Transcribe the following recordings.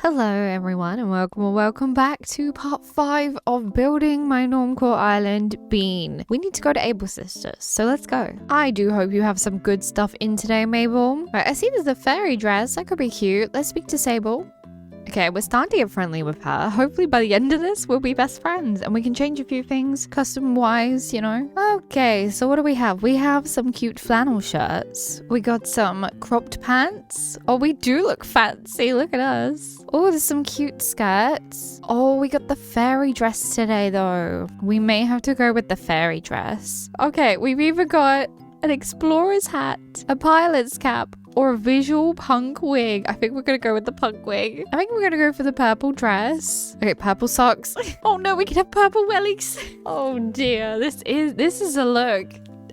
Hello everyone and welcome back to part 5 of building my Normcore island Bean. We need to go to Abel's sisters, so let's go. I do hope you have some good stuff in today, Mabel. Right, I see there's a fairy dress, that could be cute. Let's speak to Sable. Okay, we're starting to get friendly with her. Hopefully by the end of this, we'll be best friends and we can change a few things custom-wise, you know? Okay, so what do we have? We have some cute flannel shirts. We got some cropped pants. Oh, we do look fancy. Look at us. Oh, there's some cute skirts. Oh, we got the fairy dress today, though. We may have to go with the fairy dress. Okay, we've either got an explorer's hat, a pilot's cap, or a visual punk wig. I think we're gonna go with the punk wig. I think we're gonna go for the purple dress. Okay, purple socks. Oh no, we can have purple wellies. Oh dear, this is a look.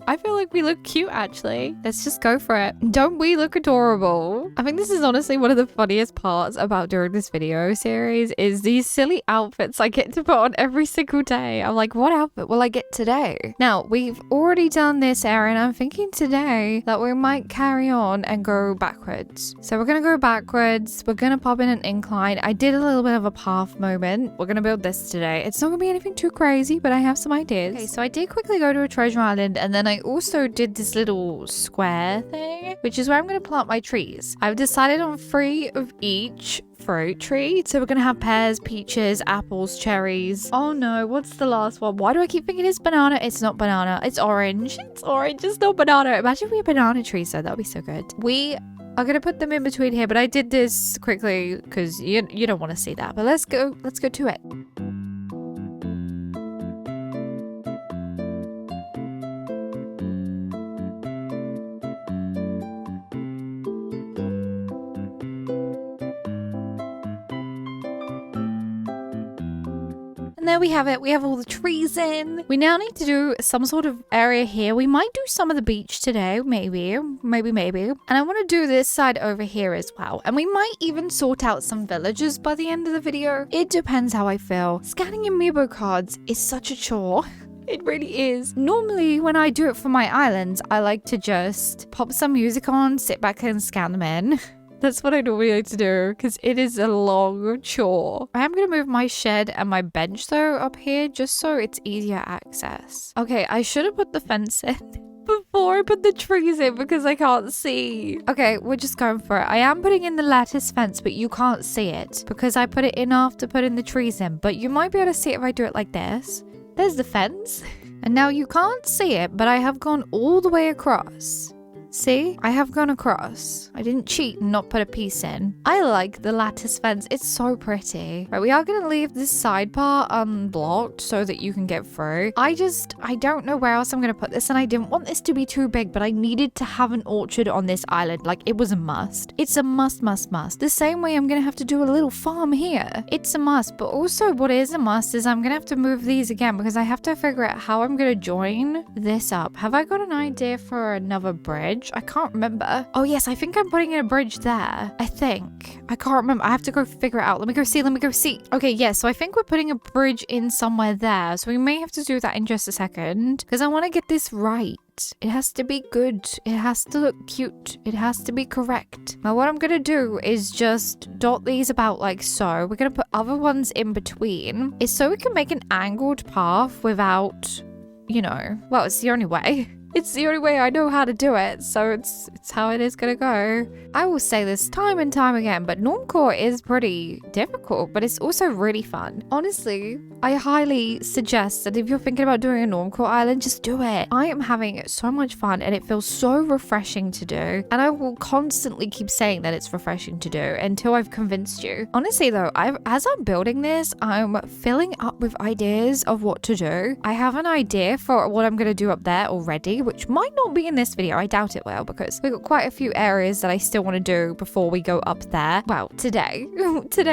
I feel like we look cute, actually. Let's just go for it. Don't we look adorable? I think this is honestly one of the funniest parts about doing this video series is these silly outfits I get to put on every single day. I'm like, what outfit will I get today? Now, we've already done this area, and I'm thinking today that we might carry on and go backwards. So we're gonna go backwards. We're gonna pop in an incline. I did a little bit of a path moment. We're gonna build this today. It's not gonna be anything too crazy, but I have some ideas. Okay, so I did quickly go to a treasure island, and then I also did this little square thing, which is where I'm going to plant my trees. I've decided on 3 of each fruit tree. So we're going to have pears, peaches, apples, cherries. Oh no, what's the last one? Why do I keep thinking it's banana? It's not banana. It's orange. It's orange. It's not banana. Imagine if we had banana trees though. That would be so good. We are going to put them in between here, but I did this quickly because you don't want to see that. But let's go to it. And there we have it. We have all the trees in. We now need to do some sort of area here. We might do some of the beach today. Maybe. And I want to do this side over here as well. And we might even sort out some villagers by the end of the video. It depends how I feel. Scanning amiibo cards is such a chore. It really is. Normally, when I do it for my islands, I like to just pop some music on, sit back and scan them in. That's what I normally like to do because it is a long chore. I am going to move my shed and my bench though up here just so it's easier access. Okay, I should have put the fence in before I put the trees in because I can't see. Okay, we're just going for it. I am putting in the lattice fence, but you can't see it because I put it in after putting the trees in. But you might be able to see it if I do it like this. There's the fence. And now you can't see it, but I have gone all the way across. See? I have gone across. I didn't cheat and not put a piece in. I like the lattice fence. It's so pretty. Right, we are going to leave this side part unblocked so that you can get through. I don't know where else I'm going to put this, and I didn't want this to be too big, but I needed to have an orchard on this island. Like, it was a must. It's a must. The same way I'm going to have to do a little farm here. It's a must, but also what is a must is I'm going to have to move these again because I have to figure out how I'm going to join this up. Have I got an idea for another bridge? I can't remember. Oh yes, I think I'm putting in a bridge there. I think. I can't remember. I have to go figure it out. Let me go see. Okay, yeah, so I think we're putting a bridge in somewhere there. So we may have to do that in just a second because I want to get this right. It has to be good. It has to look cute. It has to be correct. Now what I'm going to do is just dot these about like so. We're going to put other ones in between. It's so we can make an angled path without, you know, well, it's the only way. It's the only way I know how to do it, so it's how it is gonna go. I will say this time and time again, but Normcore is pretty difficult, but it's also really fun. Honestly, I highly suggest that if you're thinking about doing a Normcore island, just do it. I am having so much fun and it feels so refreshing to do, and I will constantly keep saying that it's refreshing to do until I've convinced you. Honestly though, as I'm building this, I'm filling up with ideas of what to do. I have an idea for what I'm gonna do up there already, which might not be in this video. I doubt it will because we've got quite a few areas that I still want to do before we go up there. Well, today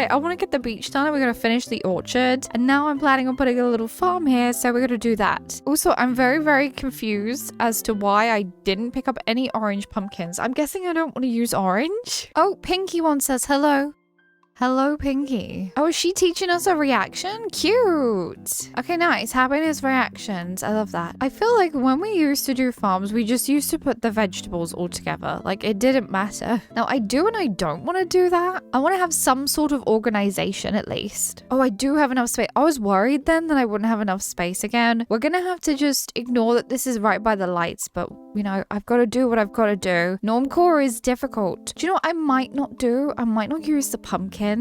I want to get the beach done and we're going to finish the orchard, and now I'm planning on putting a little farm here, so we're going to do that. Also, I'm very confused as to why I didn't pick up any orange pumpkins. I'm guessing I don't want to use orange. Oh, Pinky one says hello. Hello, Pinky. Oh, is she teaching us a reaction? Cute. Okay, nice. Happiness reactions. I love that. I feel like when we used to do farms, we just used to put the vegetables all together. Like, it didn't matter. Now, I do and I don't want to do that. I want to have some sort of organization at least. Oh, I do have enough space. I was worried then that I wouldn't have enough space again. We're going to have to just ignore that this is right by the lights, but, you know, I've got to do what I've got to do. Normcore is difficult. Do you know what I might not do? I might not use the pumpkin.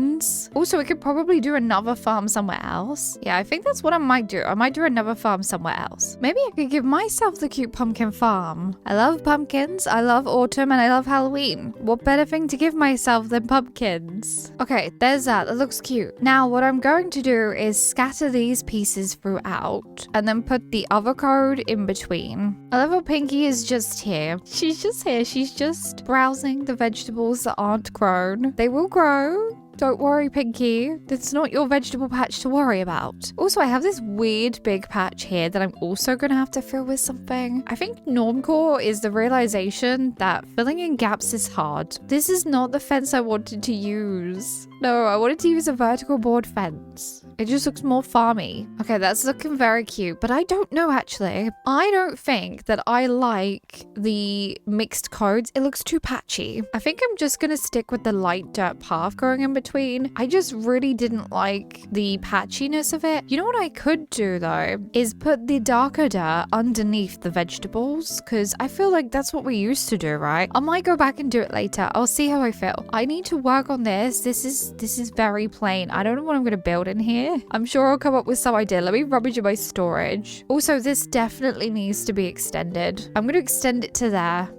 Also, we could probably do another farm somewhere else. Yeah, I think that's what I might do. I might do another farm somewhere else. Maybe I could give myself the cute pumpkin farm. I love pumpkins, I love autumn, and I love Halloween. What better thing to give myself than pumpkins? Okay, there's that. That looks cute. Now, what I'm going to do is scatter these pieces throughout and then put the other code in between. I love how Pinky is just here. She's just here. She's just browsing the vegetables that aren't grown. They will grow. Don't worry, Pinky. It's not your vegetable patch to worry about. Also, I have this weird big patch here that I'm also going to have to fill with something. I think Normcore is the realization that filling in gaps is hard. This is not the fence I wanted to use. No, I wanted to use a vertical board fence. It just looks more farmy. Okay, that's looking very cute, but I don't know actually. I don't think that I like the mixed codes. It looks too patchy. I think I'm just gonna stick with the light dirt path going in between. I just really didn't like the patchiness of it. You know what I could do though, is put the darker dirt underneath the vegetables, because I feel like that's what we used to do, right? I might go back and do it later. I'll see how I feel. I need to work on this. This is very plain. I don't know what I'm gonna build in here. I'm sure I'll come up with some idea. Let me rummage in my storage. Also, this definitely needs to be extended. I'm going to extend it to there.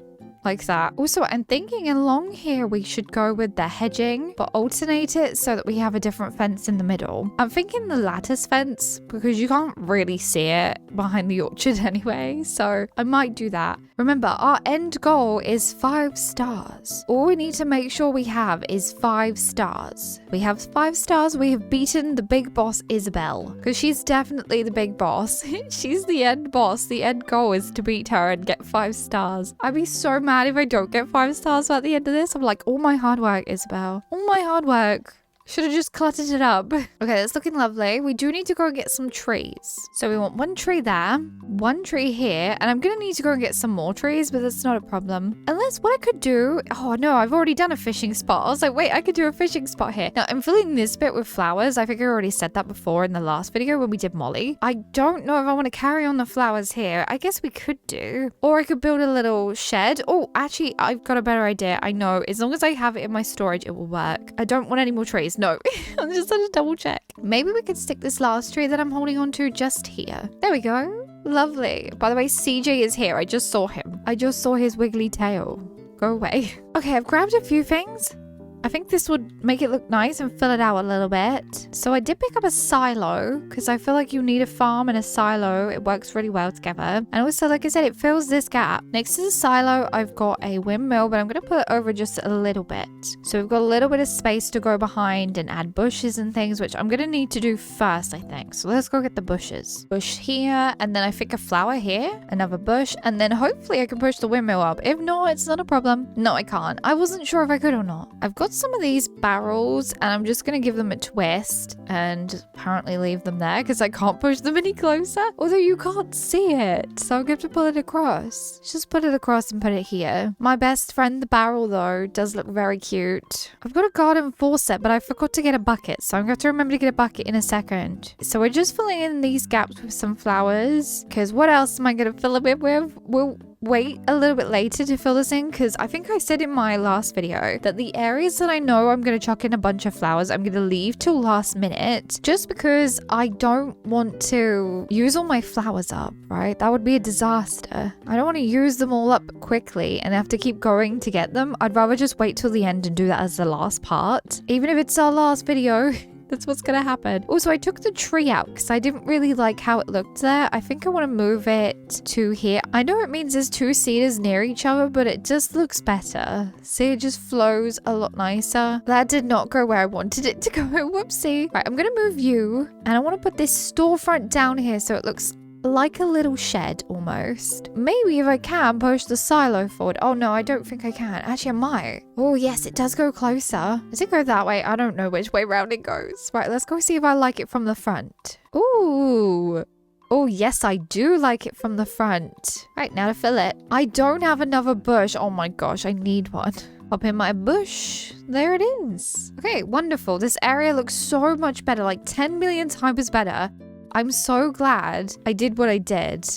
Like that. Also, I'm thinking along here we should go with the hedging, but alternate it so that we have a different fence in the middle. I'm thinking the lattice fence because you can't really see it behind the orchard anyway, so I might do that. Remember, our end goal is 5 stars. All we need to make sure we have is 5 stars. We have 5 stars. We have beaten the big boss, Isabel, because she's definitely the big boss. She's the end boss. The end goal is to beat her and get 5 stars. I'd be so mad if I don't get 5 stars at the end of this. I'm like, all my hard work, Isabel. All my hard work. Should have just cluttered it up. Okay, that's looking lovely. We do need to go and get some trees. So we want 1 tree there, 1 tree here, and I'm gonna need to go and get some more trees, but that's not a problem. Unless what I could do, oh no, I've already done a fishing spot. I was like, wait, I could do a fishing spot here. Now I'm filling this bit with flowers. I think I already said that before in the last video when we did Molly. I don't know if I want to carry on the flowers here. I guess we could do. Or I could build a little shed. Oh, actually, I've got a better idea. I know, as long as I have it in my storage, it will work. I don't want any more trees. No, I'm just gonna double check. Maybe we could stick this last tree that I'm holding on to just here. There we go. Lovely. By the way, CJ is here. I just saw him. I just saw his wiggly tail. Go away. Okay, I've grabbed a few things. I think this would make it look nice and fill it out a little bit. So I did pick up a silo because I feel like you need a farm and a silo. It works really well together. And also, like I said, it fills this gap. Next to the silo, I've got a windmill, but I'm going to put it over just a little bit. So we've got a little bit of space to go behind and add bushes and things, which I'm going to need to do first, I think. So let's go get the bushes. Bush here, and then I think a flower here, another bush, and then hopefully I can push the windmill up. If not, it's not a problem. No, I can't. I wasn't sure if I could or not. I've got some of these barrels and I'm just going to give them a twist and apparently leave them there because I can't push them any closer, although you can't see it, so I'm going to pull it across. Just put it across and put it here. My best friend, the barrel, though, does look very cute. I've got a garden faucet, but I forgot to get a bucket, so I'm going to remember to get a bucket in a second. So we're just filling in these gaps with some flowers, because what else am I going to fill it with? We'll wait a little bit later to fill this in, because I think I said in my last video that the areas that I know I'm going to chuck in a bunch of flowers, I'm going to leave till last minute, just because I don't want to use all my flowers up, right? That would be a disaster. I don't want to use them all up quickly and have to keep going to get them. I'd rather just wait till the end and do that as the last part, even if it's our last video. That's what's gonna happen. Also, I took the tree out because I didn't really like how it looked there. I think I want to move it to here. I know it means there's 2 cedars near each other, but it just looks better. See, it just flows a lot nicer. That did not go where I wanted it to go. Whoopsie. Right, I'm gonna move you, and I want to put this storefront down here so it looks like a little shed almost. Maybe if I can push the silo forward. Oh no, I don't think I can. Actually, I might. Oh yes, it does go closer. Does it go that way? I don't know which way round it goes. Right, let's go see if I like it from the front. Ooh. Oh yes, I do like it from the front. Right, now to fill it. I don't have another bush. Oh my gosh, I need one. Up in my bush. There it is. Okay, wonderful. This area looks so much better, like 10 million times better. I'm so glad I did what I did.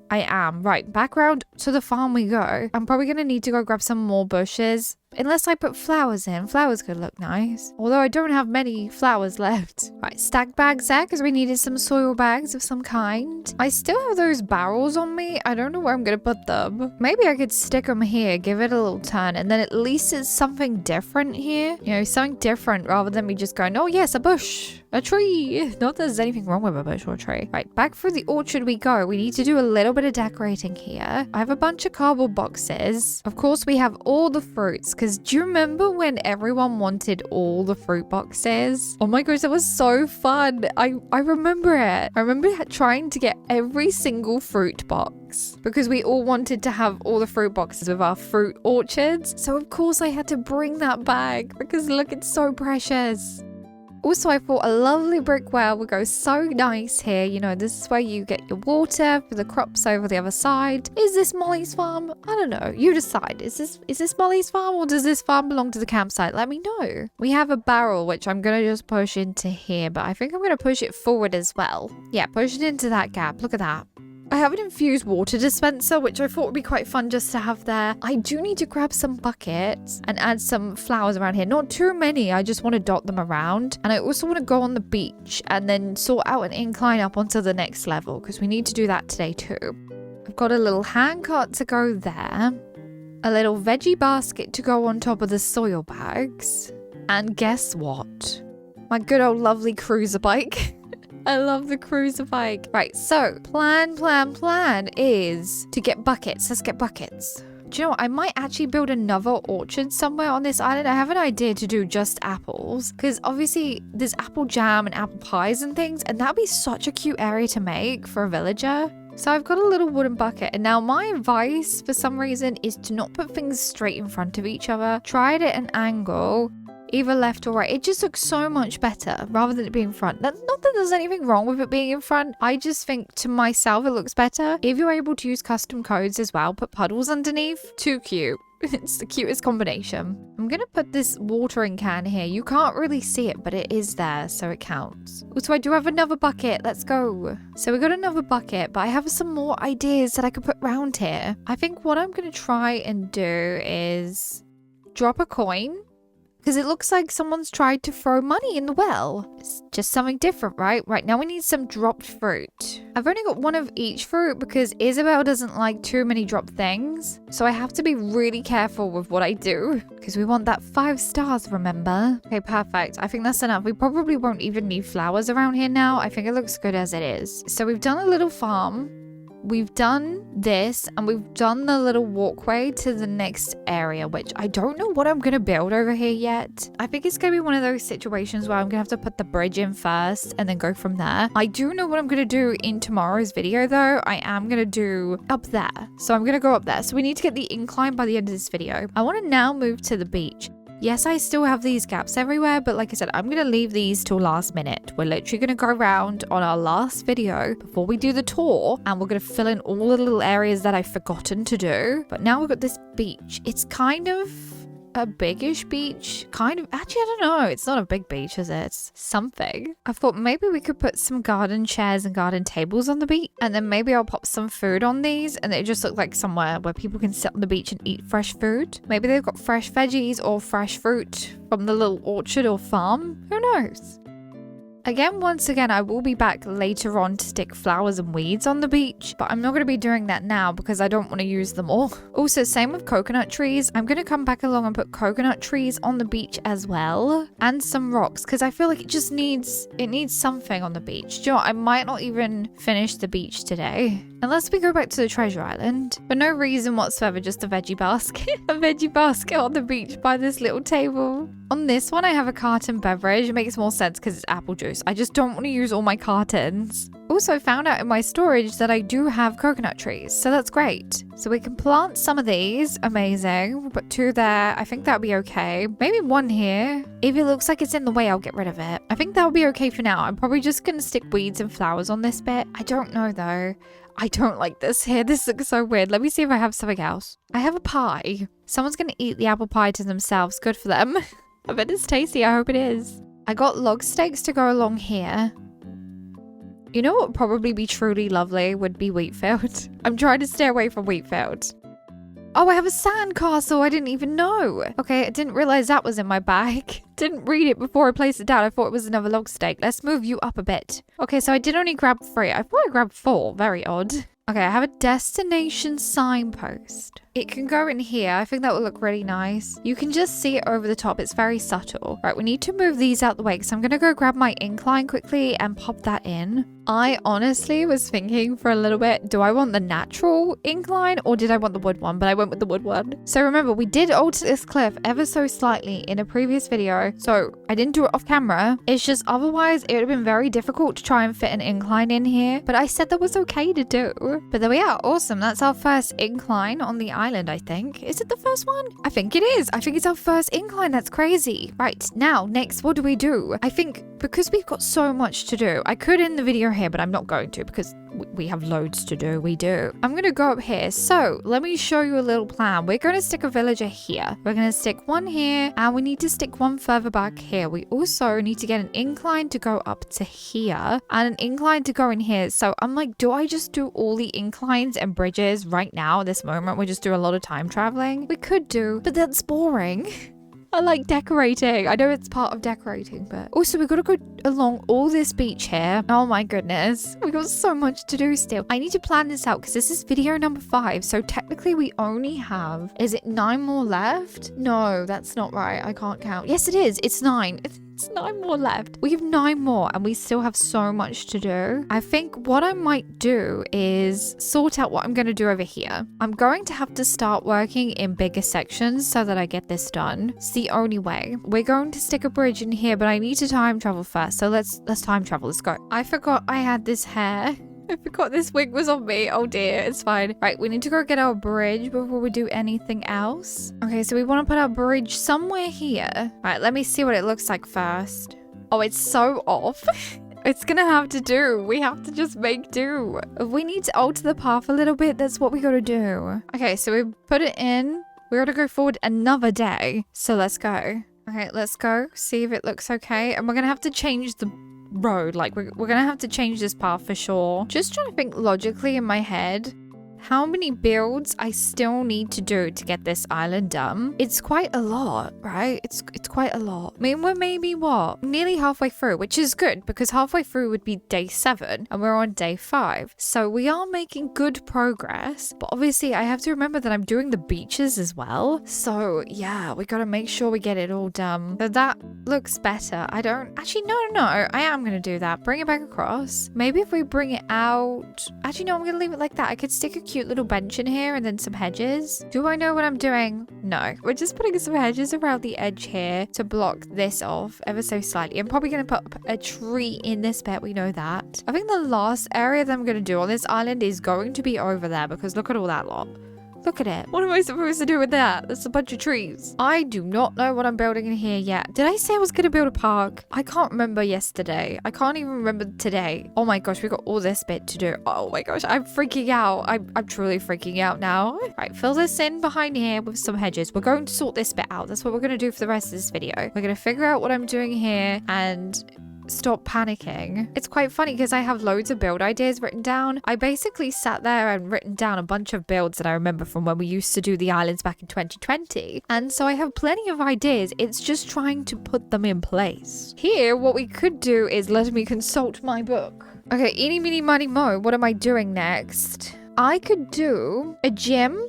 I am. Right, back round to the farm we go. I'm probably going to need to go grab some more bushes. Unless I put flowers in. Flowers could look nice. Although I don't have many flowers left. Right, stack bags there because we needed some soil bags of some kind. I still have those barrels on me. I don't know where I'm going to put them. Maybe I could stick them here, give it a little turn, and then at least it's something different here. You know, something different rather than me just going, oh yes, a bush, a tree. Not that there's anything wrong with a bush or a tree. Right, back through the orchard we go. We need to do a little bit of decorating here. I have a bunch of cardboard boxes. Of course, we have all the fruits. Because do you remember when everyone wanted all the fruit boxes? Oh my gosh, that was so fun. I remember it. I remember trying to get every single fruit box because we all wanted to have all the fruit boxes with our fruit orchards. So of course I had to bring that back because look, it's so precious. Also, I thought a lovely brick well would go so nice here. You know, this is where you get your water for the crops over the other side. Is this Molly's farm? I don't know. You decide. Is this Molly's farm or does this farm belong to the campsite? Let me know. We have a barrel, which I'm going to just push into here, but I think I'm going to push it forward as well. Yeah, push it into that gap. Look at that. I have an infused water dispenser, which I thought would be quite fun just to have there. I do need to grab some buckets and add some flowers around here. Not too many, I just want to dot them around. And I also want to go on the beach and then sort out an incline up onto the next level because we need to do that today too. I've got a little handcart to go there. A little veggie basket to go on top of the soil bags. And guess what? My good old lovely cruiser bike. I love the cruiser bike. Right, so plan is to get buckets. Let's get buckets. Do you know what? I might actually build another orchard somewhere on this island. I have an idea to do just apples because obviously there's apple jam and apple pies and things, and that'd be such a cute area to make for a villager. So I've got a little wooden bucket, and now my advice for some reason is to not put things straight in front of each other. Try it at an angle. Either left or right. It just looks so much better rather than it being front. Not that there's anything wrong with it being in front. I just think to myself it looks better. If you're able to use custom codes as well, put puddles underneath. Too cute. It's the cutest combination. I'm going to put this watering can here. You can't really see it, but it is there, so it counts. Also, I do have another bucket. Let's go. So we got another bucket, but I have some more ideas that I could put around here. I think what I'm going to try and do is drop a coin. Because it looks like someone's tried to throw money in the well. It's just something different, right? Right, now we need some dropped fruit. I've only got one of each fruit because Isabel doesn't like too many dropped things. So I have to be really careful with what I do. Because we want that 5 stars, remember? Okay, perfect. I think that's enough. We probably won't even need flowers around here now. I think it looks good as it is. So we've done a little farm. We've done this and we've done the little walkway to the next area, which I don't know what I'm going to build over here yet. I think it's going to be one of those situations where I'm going to have to put the bridge in first and then go from there. I do know what I'm going to do in tomorrow's video though. I am going to do up there. So I'm going to go up there. So we need to get the incline by the end of this video. I want to now move to the beach. Yes, I still have these gaps everywhere, but like I said, I'm going to leave these till last minute. We're literally going to go around on our last video before we do the tour, and we're going to fill in all the little areas that I've forgotten to do. But now we've got this beach. It's kind of a biggish beach. Actually, I don't know. It's not a big beach, is it? It's something. I thought maybe we could put some garden chairs and garden tables on the beach, and then maybe I'll pop some food on these, and it just look like somewhere where people can sit on the beach and eat fresh food. Maybe they've got fresh veggies or fresh fruit from the little orchard or farm. Who knows? Once again, I will be back later on to stick flowers and weeds on the beach, but I'm not going to be doing that now because I don't want to use them all. Also, same with coconut trees. I'm going to come back along and put coconut trees on the beach as well, and some rocks, because I feel like it needs something on the beach. Do you know what? I might not even finish the beach today. Unless we go back to the treasure island. For no reason whatsoever, just a veggie basket. A veggie basket on the beach by this little table. On this one, I have a carton beverage. It makes more sense because it's apple juice. I just don't want to use all my cartons. also found out in my storage that I do have coconut trees, so that's great. So we can plant some of these. Amazing. We'll put 2 there. I think that'll be okay. Maybe 1 here. If it looks like it's in the way, I'll get rid of it. I think that'll be okay for now. I'm probably just gonna stick weeds and flowers on this bit. I don't know though. I don't like this here. This looks so weird. Let me see if I have something else. I have a pie. Someone's gonna eat the apple pie to themselves. Good for them. I bet it's tasty. I hope it is. I got log stakes to go along here. You know what would probably be truly lovely would be Wheatfield. I'm trying to stay away from Wheatfield. Oh, I have a sand castle. I didn't even know. Okay, I didn't realize that was in my bag. Didn't read it before I placed it down. I thought it was another log stake. Let's move you up a bit. Okay, so I did only grab 3. I thought I grabbed 4. Very odd. Okay, I have a destination signpost. It can go in here. I think that will look really nice. You can just see it over the top. It's very subtle. Right, we need to move these out the way because I'm going to go grab my incline quickly and pop that in. I honestly was thinking for a little bit, do I want the natural incline or did I want the wood one? But I went with the wood one. So remember, we did alter this cliff ever so slightly in a previous video. So I didn't do it off camera. It's just otherwise it would have been very difficult to try and fit an incline in here. But I said that was okay to do. But there we are. Awesome. That's our first incline on the island, I think. Is it the first one? I think it is. I think it's our first incline. That's crazy. Right. Now, next, what do we do? I think because we've got so much to do, I could end the video here, but I'm not going to because we have loads to do. We do. I'm going to go up here. So let me show you a little plan. We're going to stick a villager here. We're going to stick 1 here and we need to stick 1 further back here. We also need to get an incline to go up to here and an incline to go in here. So I'm like, do I just do all the inclines and bridges right now at this moment? We just do a lot of time traveling. We could do, but that's boring. I like decorating. I know it's part of decorating, but also we've got to go along all this beach here. Oh my goodness. We got so much to do still. I need to plan this out because this is video number 5. So technically we only have, is it 9 more left? No, that's not right. I can't count. Yes, it is. It's 9. It's 9 more left. We have 9 more and we still have so much to do. I think what I might do is sort out what I'm going to do over here. I'm going to have to start working in bigger sections so that I get this done. It's the only way. We're going to stick a bridge in here, but I need to time travel first. So let's time travel. Let's go. I forgot I had this hair. I forgot this wig was on me. Oh dear, it's fine. Right, we need to go get our bridge before we do anything else. Okay, so we want to put our bridge somewhere here. Right, let me see what it looks like first. Oh, it's so off. It's gonna have to do. We have to just make do. If we need to alter the path a little bit, that's what we gotta do. Okay, so we put it in. We gotta go forward another day. So let's go. Okay, let's go. See if it looks okay. And we're gonna have to change the road. Like we're gonna have to change this path for sure. Just trying to think logically in my head how many builds I still need to do to get this island done. It's quite a lot, right? It's quite a lot. I mean, we're maybe what? Nearly halfway through, which is good because halfway through would be day 7 and we're on day 5. So we are making good progress, but obviously I have to remember that I'm doing the beaches as well. So yeah, we gotta make sure we get it all done. So that looks better. I don't, actually, no, I am gonna do that. Bring it back across. Maybe if we bring it out, actually no, I'm gonna leave it like that. I could stick a cute little bench in here and then some hedges. Do I know what I'm doing? No, we're just putting some hedges around the edge here to block this off ever so slightly. I'm probably going to put a tree in this bit. We know that. I think the last area that I'm going to do on this island is going to be over there because look at all that lot. Look at it. What am I supposed to do with that? That's a bunch of trees. I do not know what I'm building in here yet. Did I say I was going to build a park? I can't remember yesterday. I can't even remember today. Oh my gosh, we got all this bit to do. Oh my gosh, I'm freaking out. I'm truly freaking out now. Right, fill this in behind here with some hedges. We're going to sort this bit out. That's what we're going to do for the rest of this video. We're going to figure out what I'm doing here and stop panicking. It's quite funny because I have loads of build ideas written down. I basically sat there and written down a bunch of builds that I remember from when we used to do the islands back in 2020. And so I have plenty of ideas. It's just trying to put them in place. Here, what we could do is let me consult my book. Okay, eeny, meeny, miny, mo. What am I doing next? I could do a gym.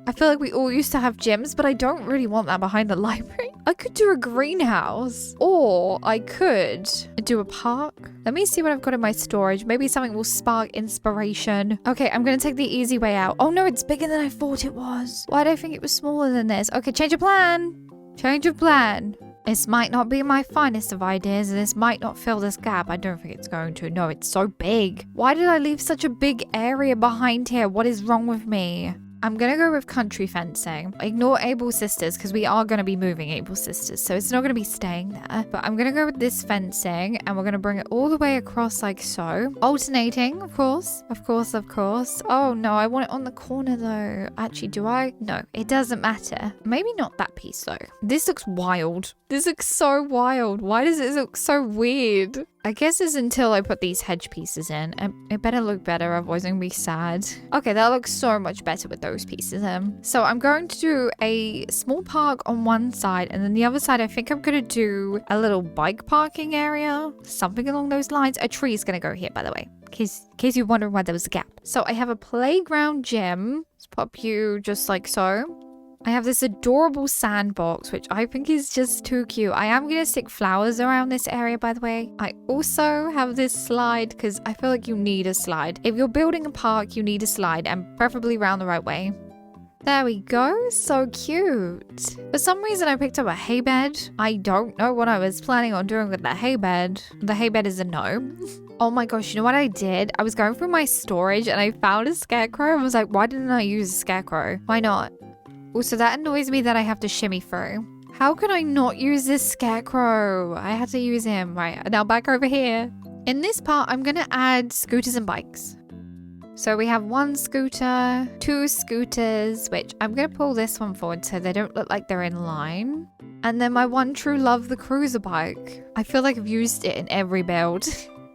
I feel like we all used to have gyms, but I don't really want that behind the library. I could do a greenhouse, or I could do a park. Let me see what I've got in my storage. Maybe something will spark inspiration. Okay, I'm gonna take the easy way out. Oh no, it's bigger than I thought it was. Why did I think it was smaller than this? Okay, change of plan. Change of plan. This might not be my finest of ideas, and this might not fill this gap. I don't think it's going to. No, it's so big. Why did I leave such a big area behind here? What is wrong with me? I'm going to go with country fencing. Ignore Able Sisters because we are going to be moving Able Sisters. So it's not going to be staying there. But I'm going to go with this fencing and we're going to bring it all the way across like so. Alternating, of course. Of course, of course. Oh no, I want it on the corner though. Actually, do I? No, it doesn't matter. Maybe not that piece though. This looks wild. This looks so wild. Why does it look so weird? I guess it's until I put these hedge pieces in. It better look better, otherwise I'm gonna be sad. Okay, that looks so much better with those pieces in. So I'm going to do a small park on one side, and then the other side I think I'm gonna do a little bike parking area. Something along those lines. A tree is gonna go here, by the way. In case you're wondering why there was a gap. So I have a playground gym. Let's pop you just like so. I have this adorable sandbox, which I think is just too cute. I am going to stick flowers around this area, by the way. I also have this slide because I feel like you need a slide. If you're building a park, you need a slide, and preferably round the right way. There we go. So cute. For some reason, I picked up a hay bed. I don't know what I was planning on doing with the hay bed. The hay bed is a no. Oh my gosh, you know what I did? I was going through my storage and I found a scarecrow. I was like, why didn't I use a scarecrow? Why not? Also, that annoys me that I have to shimmy through. How can I not use this scarecrow? I had to use him. Right, now back over here. In this part, I'm going to add scooters and bikes. So we have 1 scooter, 2 scooters, which I'm going to pull this one forward so they don't look like they're in line. And then my one true love, the cruiser bike. I feel like I've used it in every build.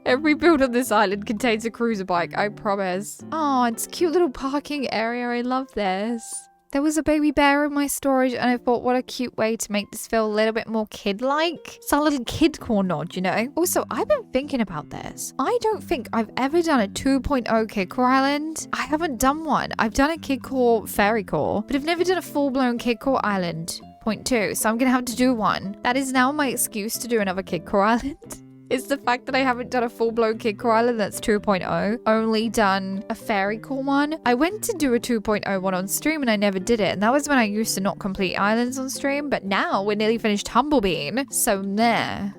Every build on this island contains a cruiser bike, I promise. Oh, it's a cute little parking area. I love this. There was a baby bear in my storage and I thought what a cute way to make this feel a little bit more kid-like. It's a little kid-core nod, you know? Also, I've been thinking about this. I don't think I've ever done a 2.0 kid-core island. I haven't done one. I've done a kid-core fairy core, but I've never done a full-blown kid-core island. 0.2, so I'm gonna have to do one. That is now my excuse to do another kid-core island. It's the fact that I haven't done a full-blown Kid Core Island that's 2.0. Only done a fairy core one. I went to do a 2.0 one on stream and I never did it. And that was when I used to not complete islands on stream. But now we're nearly finished Tumblebean. So there.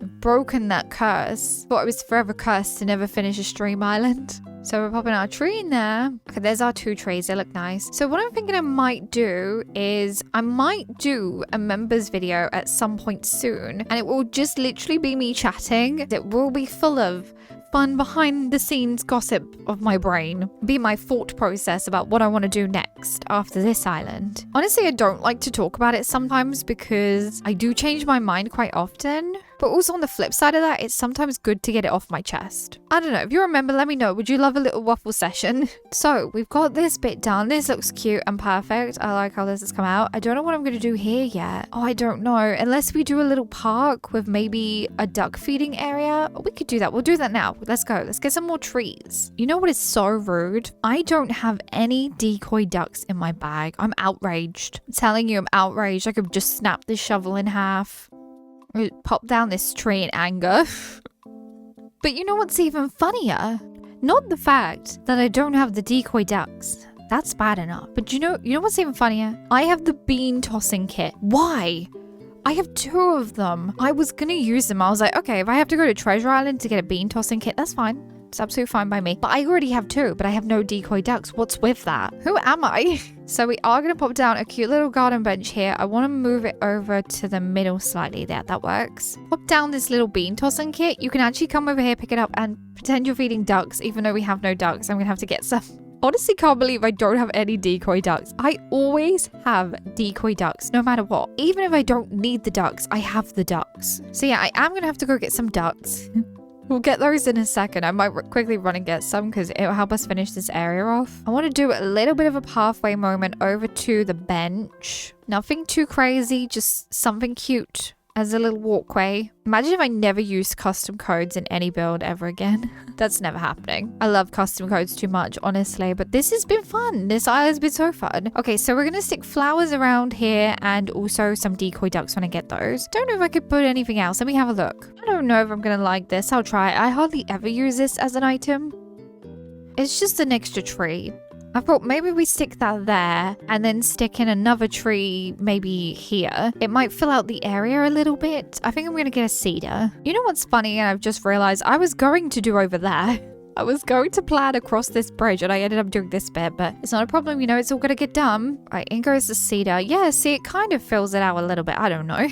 I've broken that curse. Thought I was forever cursed to never finish a stream island. So we're popping our tree in there. Okay, there's our 2 trees. They look nice. So what I'm thinking I might do is I might do a members video at some point soon. And it will just literally be me chatting. It will be full of fun behind the scenes gossip of my brain. Be my thought process about what I want to do next after this island. Honestly, I don't like to talk about it sometimes because I do change my mind quite often. But also on the flip side of that, it's sometimes good to get it off my chest. I don't know, if you remember, let me know. Would you love a little waffle session? So we've got this bit done. This looks cute and perfect. I like how this has come out. I don't know what I'm going to do here yet. Oh, I don't know. Unless we do a little park with maybe a duck feeding area. We could do that. We'll do that now. Let's go. Let's get some more trees. You know what is so rude? I don't have any decoy ducks in my bag. I'm outraged. I'm telling you, I'm outraged. I could just snap this shovel in half. Pop down this tree in anger. But you know what's even funnier? Not the fact that I don't have the decoy ducks. That's bad enough. But you know what's even funnier? I have the bean tossing kit. Why? I have 2 of them. I was gonna use them. I was like, okay, if I have to go to Treasure Island to get a bean tossing kit, that's fine. It's absolutely fine by me. But I already have 2, but I have no decoy ducks. What's with that? Who am I? So we are going to pop down a cute little garden bench here. I want to move it over to the middle slightly there. That works. Pop down this little bean tossing kit. You can actually come over here, pick it up and pretend you're feeding ducks, even though we have no ducks. I'm going to have to get some. Honestly, can't believe I don't have any decoy ducks. I always have decoy ducks, no matter what. Even if I don't need the ducks, I have the ducks. So yeah, I am going to have to go get some ducks. We'll get those in a second. I might quickly run and get some because it'll help us finish this area off. I want to do a little bit of a pathway moment over to the bench. Nothing too crazy, just something cute as a little walkway. Imagine if I never used custom codes in any build ever again. That's never happening. I love custom codes too much, honestly, but this has been fun. This island's been so fun. Okay, so we're gonna stick flowers around here and also some decoy ducks when I get those. Don't know if I could put anything else. Let me have a look. I don't know if I'm gonna like this. I'll try it. I hardly ever use this as an item. It's just an extra tree. I thought maybe we stick that there and then stick in another tree maybe here. It might fill out the area a little bit. I think I'm going to get a cedar. You know what's funny? And I've just realized I was going to do over there. I was going to plan across this bridge and I ended up doing this bit, but it's not a problem. You know, it's all going to get done. Right, in goes the cedar. Yeah, see, it kind of fills it out a little bit. I don't know.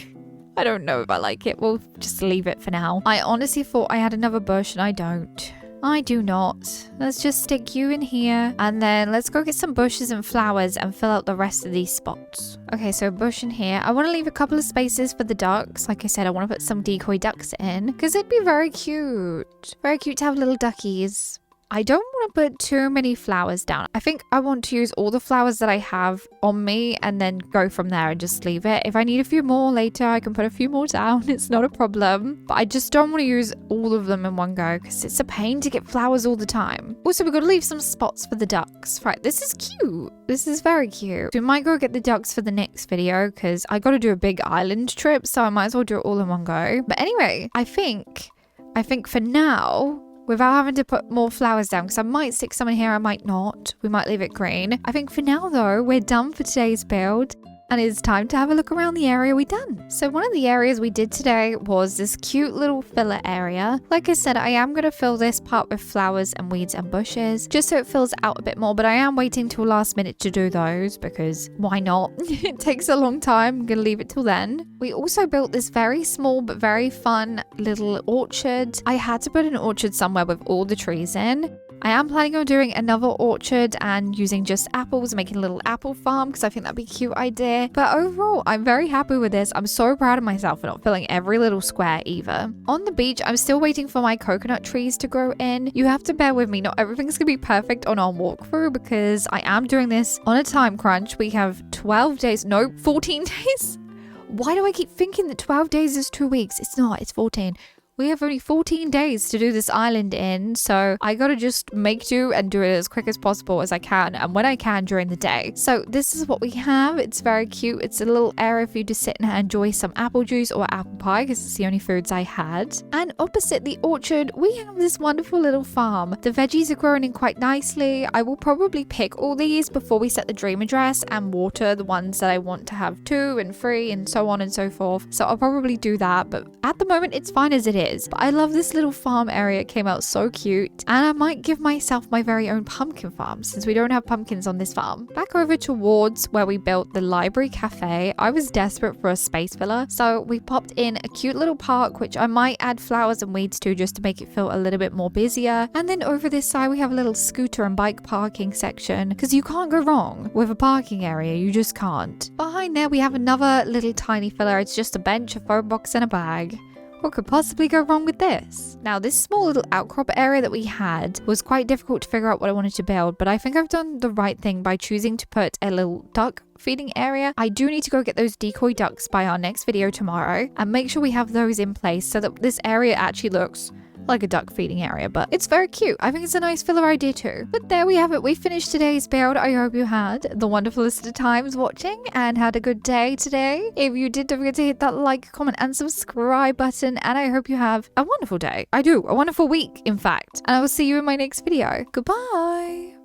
I don't know if I like it. We'll just leave it for now. I honestly thought I had another bush and I don't. I do not. Let's just stick you in here and then let's go get some bushes and flowers and fill out the rest of these spots. Okay, so bush in here. I want to leave a couple of spaces for the ducks. Like I said, I want to put some decoy ducks in because it'd be very cute. Very cute to have little duckies. I don't want to put too many flowers down. I think I want to use all the flowers that I have on me and then go from there and just leave it. If I need a few more later, I can put a few more down. It's not a problem. But I just don't want to use all of them in one go because it's a pain to get flowers all the time. Also, we've got to leave some spots for the ducks. Right, this is cute. This is very cute. We might go get the ducks for the next video because I got to do a big island trip, so I might as well do it all in one go. But anyway, I think for now, without having to put more flowers down, because I might stick some in here, I might not. We might leave it green. I think for now, though, we're done for today's build. And it's time to have a look around the area we done. So one of the areas we did today was this cute little filler area. Like I said, I am going to fill this part with flowers and weeds and bushes, just so it fills out a bit more. But I am waiting till last minute to do those because why not? It takes a long time. I'm going to leave it till then. We also built this very small but very fun little orchard. I had to put an orchard somewhere with all the trees in. I am planning on doing another orchard and using just apples, making a little apple farm because I think that'd be a cute idea. But overall, I'm very happy with this. I'm so proud of myself for not filling every little square either. On the beach, I'm still waiting for my coconut trees to grow in. You have to bear with me. Not everything's going to be perfect on our walkthrough because I am doing this on a time crunch. We have 12 days. No, 14 days. Why do I keep thinking that 12 days is 2 weeks? It's not. It's 14. We have only 14 days to do this island in, so I gotta just make do and do it as quick as possible as I can and when I can during the day. So this is what we have. It's very cute. It's a little area for you to sit and enjoy some apple juice or apple pie because it's the only foods I had. And opposite the orchard, we have this wonderful little farm. The veggies are growing in quite nicely. I will probably pick all these before we set the dream address and water the ones that I want to have 2 and 3 and so on and so forth. So I'll probably do that, but at the moment it's fine as it is. But I love this little farm area. It came out so cute. And I might give myself my very own pumpkin farm since we don't have pumpkins on this farm. Back over towards where we built the library cafe, I was desperate for a space filler. So we popped in a cute little park, which I might add flowers and weeds to just to make it feel a little bit more busier. And then over this side, we have a little scooter and bike parking section because you can't go wrong with a parking area. You just can't. Behind there, we have another little tiny filler. It's just a bench, a phone box and a bag. What could possibly go wrong with this? Now, this small little outcrop area that we had was quite difficult to figure out what I wanted to build, but I think I've done the right thing by choosing to put a little duck feeding area. I do need to go get those decoy ducks by our next video tomorrow and make sure we have those in place so that this area actually looks like a duck feeding area, but it's very cute. I think it's a nice filler idea too. But there we have it. We finished today's build. I hope you had the wonderfulest of times watching and had a good day today. If you did, don't forget to hit that like, comment and subscribe button, and I hope you have a wonderful day. I do, a wonderful week in fact, and I will see you in my next video. Goodbye.